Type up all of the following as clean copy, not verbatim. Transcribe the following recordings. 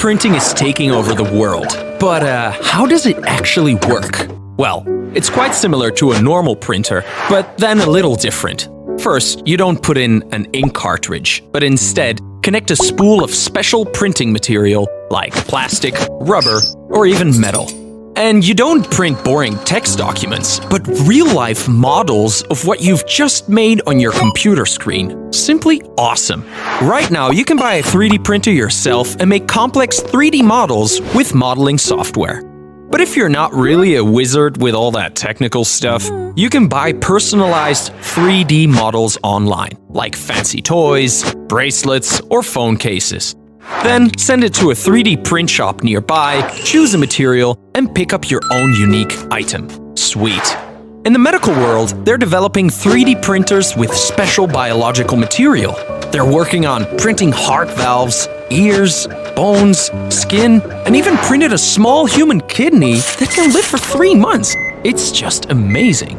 printing is taking over the world. But how does it actually work? Well, it's quite similar to a normal printer, but then a little different. First, you don't put in an ink cartridge, but instead connect a spool of special printing material like plastic, rubber, or even metal. And you don't print boring text documents, but real-life models of what you've just made on your computer screen. Simply awesome. Right now, you can buy a 3D printer yourself and make complex 3D models with modeling software. But if you're not really a wizard with all that technical stuff, you can buy personalized 3D models online, like fancy toys, bracelets, or phone cases. Then send it to a 3D print shop nearby, choose a material, and pick up your own unique item. Sweet. In the medical world, they're developing 3D printers with special biological material. They're working on printing heart valves, ears, bones, skin, and even printed a small human kidney that can live for 3 months. It's just amazing.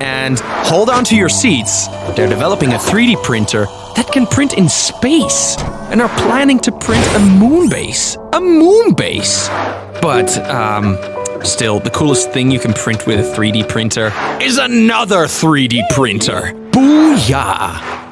And hold on to your seats, they're developing a 3D printer that can print in space and are planning to print a moon base. A moon base! But, still, the coolest thing you can print with a 3D printer is another 3D printer. Booyah!